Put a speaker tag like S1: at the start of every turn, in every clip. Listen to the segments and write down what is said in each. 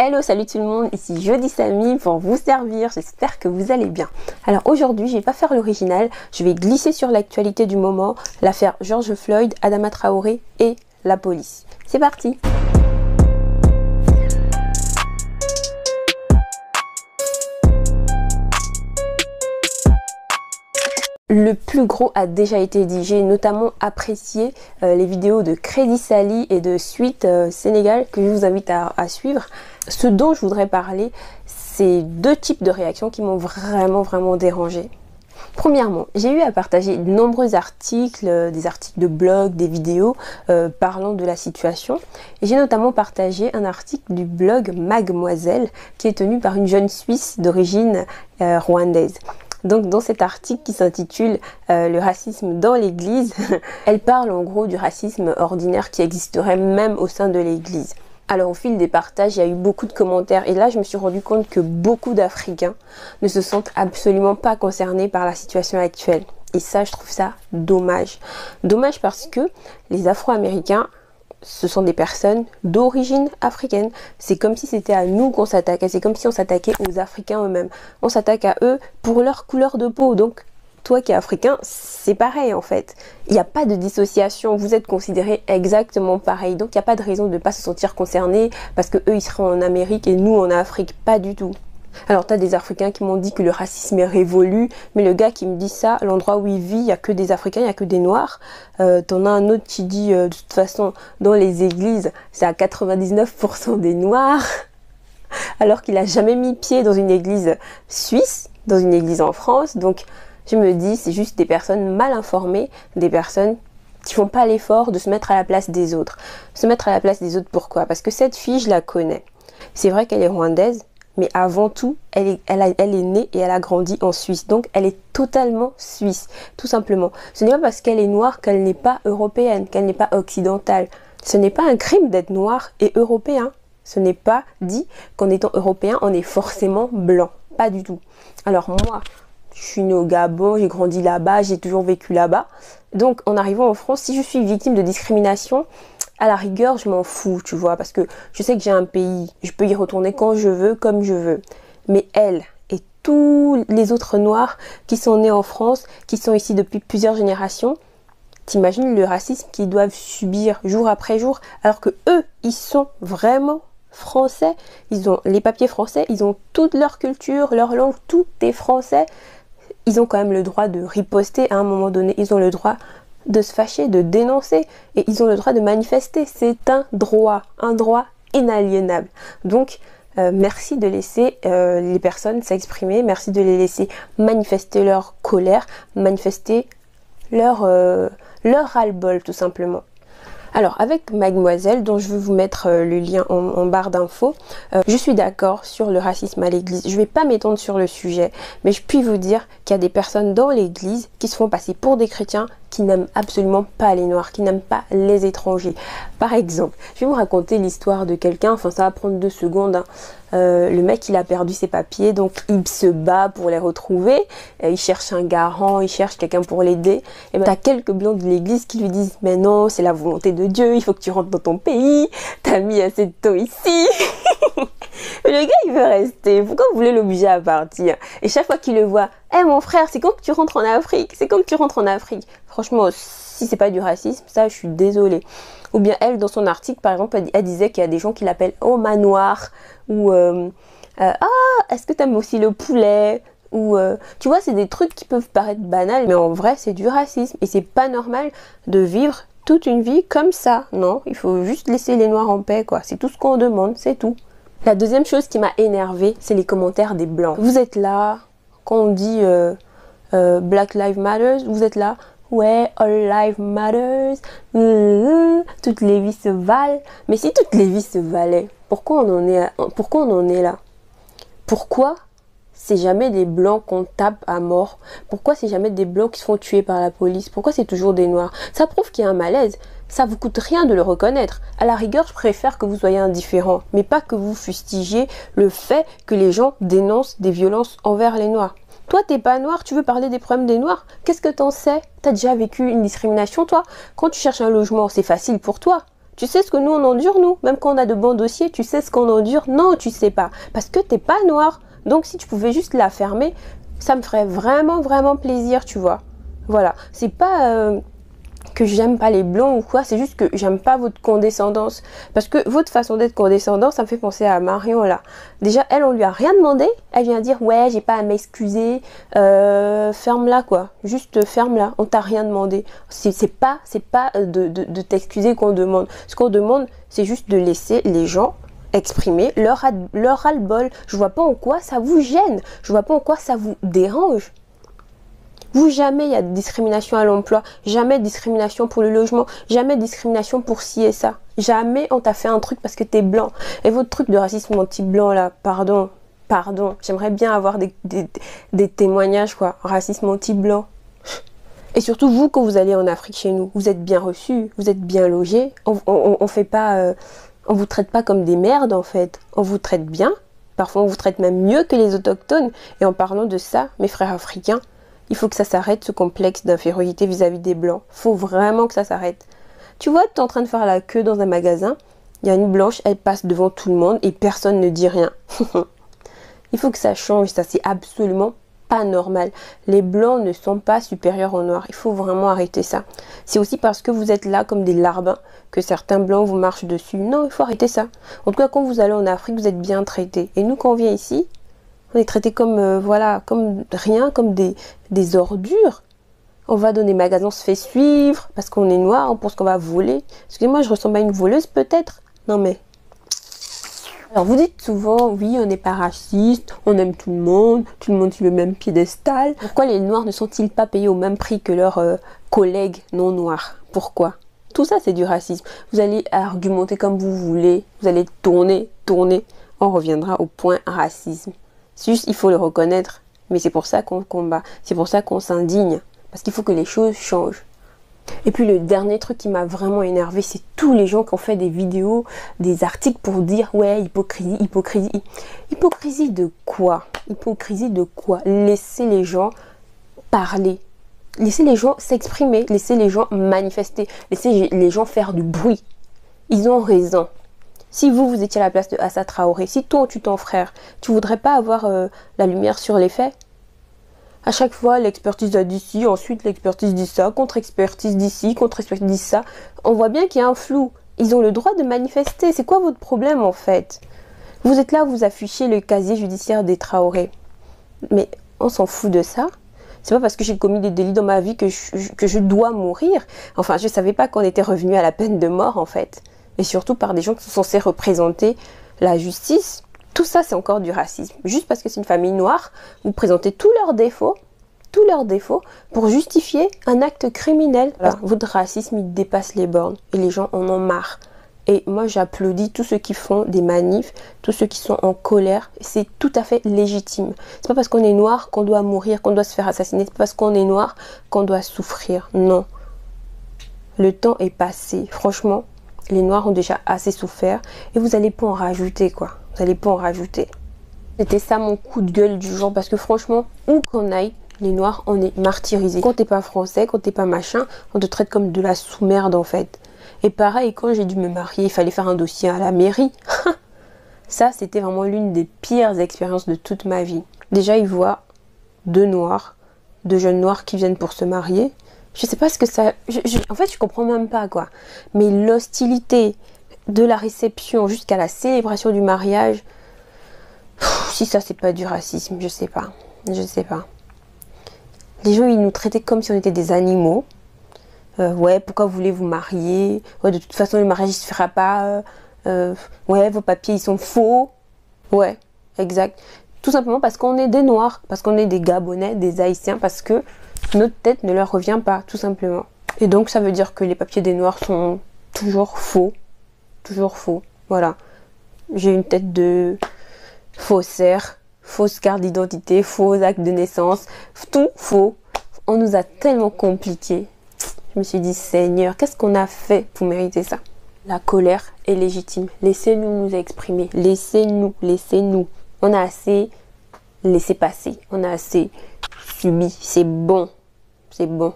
S1: Hello, salut tout le monde, ici Jody Samy pour vous servir, j'espère que vous allez bien. Alors aujourd'hui, je vais pas faire l'original, je vais glisser sur l'actualité du moment, l'affaire George Floyd, Adama Traoré et la police. C'est parti! Le plus gros a déjà été dit. J'ai notamment apprécié les vidéos de Crédit Sali et de Suite Sénégal que je vous invite à suivre. Ce dont je voudrais parler, c'est deux types de réactions qui m'ont vraiment dérangé. Premièrement, j'ai eu à partager de nombreux articles, des articles de blog, des vidéos parlant de la situation. Et j'ai notamment partagé un article du blog Mademoiselle qui est tenu par une jeune Suisse d'origine rwandaise. Donc dans cet article qui s'intitule le racisme dans l'église, elle parle en gros du racisme ordinaire qui existerait même au sein de l'église. Alors au fil des partages, il y a eu beaucoup de commentaires et là je me suis rendu compte que beaucoup d'Africains ne se sentent absolument pas concernés par la situation actuelle. Et ça, je trouve ça dommage. Dommage parce que les Afro-Américains, ce sont des personnes d'origine africaine. C'est comme si c'était à nous qu'on s'attaquait. C'est comme si on s'attaquait aux Africains eux-mêmes. On s'attaque à eux pour leur couleur de peau. Donc, toi qui es africain, c'est pareil en fait. Il n'y a pas de dissociation. Vous êtes considérés exactement pareil. Donc, il n'y a pas de raison de ne pas se sentir concerné parce que eux, ils seront en Amérique et nous en Afrique. Pas du tout. Alors t'as des Africains qui m'ont dit que le racisme est révolu, mais le gars qui me dit ça, l'endroit où il vit, il n'y a que des Africains, il n'y a que des Noirs. T'en as un autre qui dit de toute façon dans les églises, c'est à 99% des Noirs, alors qu'il a jamais mis pied dans une église suisse, dans une église en France. Donc je me dis, c'est juste des personnes mal informées, des personnes qui font pas l'effort de se mettre à la place des autres. Se mettre à la place des autres, pourquoi? Parce que cette fille, je la connais. C'est vrai qu'elle est rwandaise, mais avant tout, elle est née et elle a grandi en Suisse. Donc, elle est totalement suisse, tout simplement. Ce n'est pas parce qu'elle est noire qu'elle n'est pas européenne, qu'elle n'est pas occidentale. Ce n'est pas un crime d'être noir et européen. Ce n'est pas dit qu'en étant européen, on est forcément blanc. Pas du tout. Alors moi, je suis née au Gabon, j'ai grandi là-bas, j'ai toujours vécu là-bas. Donc, en arrivant en France, si je suis victime de discrimination, à la rigueur, je m'en fous, tu vois, parce que je sais que j'ai un pays, je peux y retourner quand je veux, comme je veux. Mais elle et tous les autres Noirs qui sont nés en France, qui sont ici depuis plusieurs générations, t'imagines le racisme qu'ils doivent subir jour après jour, alors que eux, ils sont vraiment français. Ils ont les papiers français, ils ont toute leur culture, leur langue, tout est français. Ils ont quand même le droit de riposter à un moment donné, ils ont le droit de se fâcher, de dénoncer, et ils ont le droit de manifester. C'est un droit inaliénable. Donc merci de laisser les personnes s'exprimer, merci de les laisser manifester leur colère, manifester leur ras-le-bol tout simplement. Alors avec Mademoiselle, dont je vais vous mettre le lien en barre d'infos, je suis d'accord sur le racisme à l'église. Je ne vais pas m'étendre sur le sujet, mais je puis vous dire qu'il y a des personnes dans l'église qui se font passer pour des chrétiens qui n'aiment absolument pas les Noirs, qui n'aiment pas les étrangers. Par exemple, je vais vous raconter l'histoire de quelqu'un, enfin ça va prendre 2 secondes, hein. Le mec il a perdu ses papiers, donc il se bat pour les retrouver, il cherche un garant, il cherche quelqu'un pour l'aider, et ben t'as quelques blancs de l'église qui lui disent mais non, c'est la volonté de Dieu, il faut que tu rentres dans ton pays, t'as mis assez de temps ici. Mais le gars il veut rester, pourquoi vous voulez l'obliger à partir? Et chaque fois qu'il le voit, hey, mon frère, c'est quand que tu rentres en Afrique? C'est quand que tu rentres en Afrique? Franchement, si c'est pas du racisme, ça je suis désolée. Ou bien elle, dans son article par exemple, elle disait qu'il y a des gens qui l'appellent oh manoir, ou ah, est-ce que t'aimes aussi le poulet? Ou tu vois, c'est des trucs qui peuvent paraître banals, mais en vrai c'est du racisme et c'est pas normal de vivre toute une vie comme ça. Non, il faut juste laisser les Noirs en paix, quoi. C'est tout ce qu'on demande, c'est tout. La deuxième chose qui m'a énervée, c'est les commentaires des blancs. Vous êtes là, quand on dit Black Lives Matter, vous êtes là, ouais, all lives matters, toutes les vies se valent. Mais si toutes les vies se valaient, pourquoi on en est là? Pourquoi c'est jamais des blancs qu'on tape à mort? Pourquoi c'est jamais des blancs qui se font tuer par la police? Pourquoi c'est toujours des noirs? Ça prouve qu'il y a un malaise. Ça vous coûte rien de le reconnaître. À la rigueur, je préfère que vous soyez indifférent, mais pas que vous fustigiez le fait que les gens dénoncent des violences envers les noirs. Toi, t'es pas noir, tu veux parler des problèmes des noirs? Qu'est-ce que t'en sais? T'as déjà vécu une discrimination, toi? Quand tu cherches un logement, c'est facile pour toi. Tu sais ce que nous on endure, nous? Même quand on a de bons dossiers, tu sais ce qu'on endure? Non, tu sais pas. Parce que t'es pas noir. Donc si tu pouvais juste la fermer, ça me ferait vraiment, vraiment plaisir, tu vois. Voilà. C'est pas que j'aime pas les blancs ou quoi, c'est juste que j'aime pas votre condescendance. Parce que votre façon d'être condescendante, ça me fait penser à Marion là. Déjà, elle, on lui a rien demandé. Elle vient dire, ouais, j'ai pas à m'excuser. Ferme-la quoi. Juste ferme-la. On t'a rien demandé. C'est pas de t'excuser qu'on demande. Ce qu'on demande, c'est juste de laisser les gens exprimer leur ras-le-bol. Je vois pas en quoi ça vous gêne. Je vois pas en quoi ça vous dérange. Vous, jamais il y a de discrimination à l'emploi, jamais de discrimination pour le logement, jamais de discrimination pour ci et ça. Jamais on t'a fait un truc parce que t'es blanc. Et votre truc de racisme anti-blanc là, pardon, j'aimerais bien avoir des témoignages quoi, racisme anti-blanc. Et surtout vous, quand vous allez en Afrique chez nous, vous êtes bien reçus, vous êtes bien logés, on fait pas, on vous traite pas comme des merdes en fait, on vous traite bien, parfois on vous traite même mieux que les autochtones. Et en parlant de ça, mes frères africains, il faut que ça s'arrête, ce complexe d'infériorité vis-à-vis des blancs. Faut vraiment que ça s'arrête. Tu vois, tu es en train de faire la queue dans un magasin, il y a une blanche, elle passe devant tout le monde et personne ne dit rien. Il faut que ça change, ça c'est absolument pas normal. Les blancs ne sont pas supérieurs aux noirs, il faut vraiment arrêter ça. C'est aussi parce que vous êtes là comme des larbins que certains blancs vous marchent dessus. Non, il faut arrêter ça. En tout cas, quand vous allez en Afrique, vous êtes bien traités. Et nous, quand on vient ici, on est traité comme, voilà, comme rien, comme des ordures. On va dans des magasins, on se fait suivre parce qu'on est noir, on pense qu'on va voler. Excusez-moi, je ressemble à une voleuse peut-être. Non mais... Alors vous dites souvent, oui, on n'est pas raciste, on aime tout le monde sur le même piédestal. Pourquoi les noirs ne sont-ils pas payés au même prix que leurs collègues non noirs? Pourquoi? Tout ça c'est du racisme. Vous allez argumenter comme vous voulez, vous allez tourner. On reviendra au point racisme. Juste, il faut le reconnaître, mais c'est pour ça qu'on combat, c'est pour ça qu'on s'indigne, parce qu'il faut que les choses changent. Et puis le dernier truc qui m'a vraiment énervé, c'est tous les gens qui ont fait des vidéos, des articles pour dire ouais, hypocrisie. Hypocrisie de quoi? Hypocrisie de quoi? Laissez les gens parler, laissez les gens s'exprimer, laissez les gens manifester, laissez les gens faire du bruit. Ils ont raison. Si vous étiez à la place de Assa Traoré, si toi tu ton frère, tu voudrais pas avoir la lumière sur les faits? À chaque fois, l'expertise a dit ci, ensuite l'expertise dit ça, contre-expertise d'ici, contre-expertise dit ça. On voit bien qu'il y a un flou. Ils ont le droit de manifester. C'est quoi votre problème en fait? Vous êtes là, vous affichez le casier judiciaire des Traoré. Mais on s'en fout de ça. C'est pas parce que j'ai commis des délits dans ma vie que je dois mourir. Enfin, je savais pas qu'on était revenu à la peine de mort en fait. Et surtout par des gens qui sont censés représenter la justice. Tout ça, c'est encore du racisme. Juste parce que c'est une famille noire, vous présentez tous leurs défauts pour justifier un acte criminel. Voilà. Votre racisme, il dépasse les bornes et les gens en ont marre. Et moi, j'applaudis tous ceux qui font des manifs, tous ceux qui sont en colère. C'est tout à fait légitime. C'est pas parce qu'on est noir qu'on doit mourir, qu'on doit se faire assassiner. C'est pas parce qu'on est noir qu'on doit souffrir. Non. Le temps est passé. Franchement, les noirs ont déjà assez souffert et vous allez pas en rajouter quoi. Vous allez pas en rajouter. C'était ça mon coup de gueule du jour parce que franchement, où qu'on aille, les noirs, on est martyrisés. Quand t'es pas français, quand t'es pas machin, on te traite comme de la sous-merde en fait. Et pareil, quand j'ai dû me marier, il fallait faire un dossier à la mairie. Ça, c'était vraiment l'une des pires expériences de toute ma vie. Déjà, ils voient deux jeunes noirs qui viennent pour se marier. Je sais pas ce que ça... en fait, je comprends même pas, quoi. Mais l'hostilité de la réception jusqu'à la célébration du mariage... si ça, c'est pas du racisme, je sais pas. Je sais pas. Les gens, ils nous traitaient comme si on était des animaux. Ouais, pourquoi vous voulez vous marier? Ouais, de toute façon, le mariage, il se fera pas. Ouais, vos papiers, ils sont faux. Ouais, exact. Tout simplement parce qu'on est des Noirs, parce qu'on est des Gabonais, des Haïtiens, parce que notre tête ne leur revient pas, tout simplement. Et donc, ça veut dire que les papiers des Noirs sont toujours faux. Toujours faux. Voilà. J'ai une tête de faussaire, fausse carte d'identité, faux acte de naissance, tout faux. On nous a tellement compliqué. Je me suis dit, Seigneur, qu'est-ce qu'on a fait pour mériter ça? La colère est légitime. Laissez-nous nous exprimer. Laissez-nous. On a assez laissé passer. On a assez subi. C'est bon. C'est bon.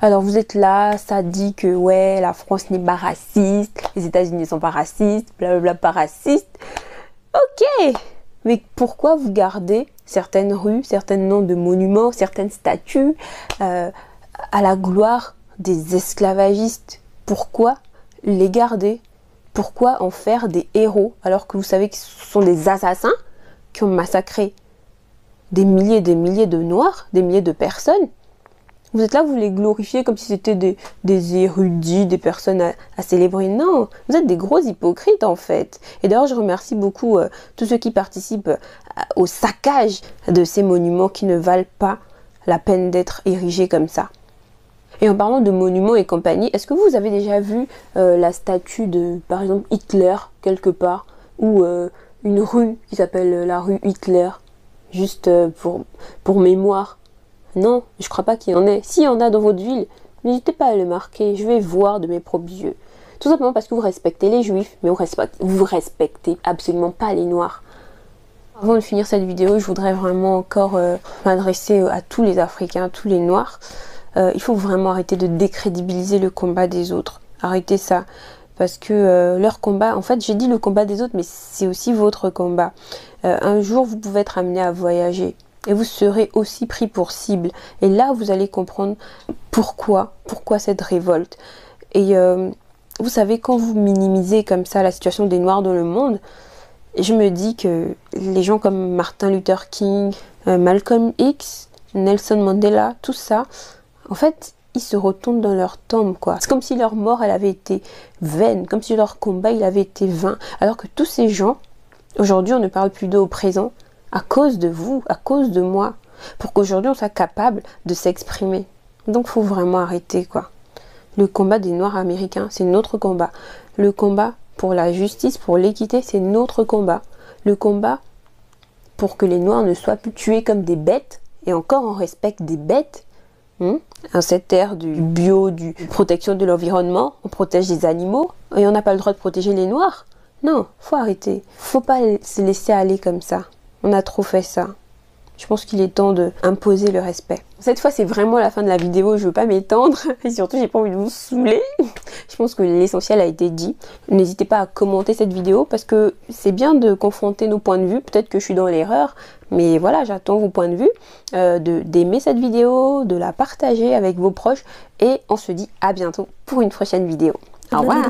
S1: Alors vous êtes là, ça dit que ouais, la France n'est pas raciste, les États-Unis ne sont pas racistes, blablabla, pas racistes. Ok, mais pourquoi vous gardez certaines rues, certains noms de monuments, certaines statues à la gloire des esclavagistes? Pourquoi les garder? Pourquoi en faire des héros alors que vous savez que ce sont des assassins qui ont massacré des milliers et des milliers de Noirs, des milliers de personnes? Vous êtes là, vous les glorifiez comme si c'était des érudits, des personnes à célébrer. Non, vous êtes des gros hypocrites en fait. Et d'ailleurs, je remercie beaucoup tous ceux qui participent au saccage de ces monuments qui ne valent pas la peine d'être érigés comme ça. Et en parlant de monuments et compagnie, est-ce que vous avez déjà vu la statue de, par exemple, Hitler quelque part, ou une rue qui s'appelle la rue Hitler, juste pour mémoire? Non, je crois pas qu'il y en ait. S'il y en a dans votre ville, n'hésitez pas à le marquer. Je vais voir de mes propres yeux. Tout simplement parce que vous respectez les juifs, mais vous respectez absolument pas les noirs. Avant de finir cette vidéo, je voudrais vraiment encore m'adresser à tous les Africains, à tous les noirs. Il faut vraiment arrêter de décrédibiliser le combat des autres. Arrêtez ça. Parce que leur combat, en fait, j'ai dit le combat des autres, mais c'est aussi votre combat. Un jour, vous pouvez être amené à voyager. Et vous serez aussi pris pour cible. Et là, vous allez comprendre pourquoi cette révolte. Et vous savez, quand vous minimisez comme ça la situation des Noirs dans le monde, je me dis que les gens comme Martin Luther King, Malcolm X, Nelson Mandela, tout ça, en fait, ils se retournent dans leur tombe, quoi. C'est comme si leur mort, elle avait été vaine, comme si leur combat, il avait été vain. Alors que tous ces gens, aujourd'hui, on ne parle plus d'eux au présent, à cause de vous, à cause de moi, pour qu'aujourd'hui on soit capable de s'exprimer. Donc il faut vraiment arrêter, quoi. Le combat des Noirs américains, c'est notre combat. Le combat pour la justice, pour l'équité, c'est notre combat. Le combat pour que les Noirs ne soient plus tués comme des bêtes, et encore on respecte des bêtes. Dans cette ère du bio, du protection de l'environnement, on protège les animaux, et on n'a pas le droit de protéger les Noirs. Non, faut arrêter. Faut pas se laisser aller comme ça. On a trop fait ça. Je pense qu'il est temps d'imposer le respect. Cette fois, c'est vraiment la fin de la vidéo. Je veux pas m'étendre. Et surtout, j'ai pas envie de vous saouler. Je pense que l'essentiel a été dit. N'hésitez pas à commenter cette vidéo parce que c'est bien de confronter nos points de vue. Peut-être que je suis dans l'erreur. Mais voilà, j'attends vos points de vue. D'aimer cette vidéo, de la partager avec vos proches. Et on se dit à bientôt pour une prochaine vidéo. Au revoir.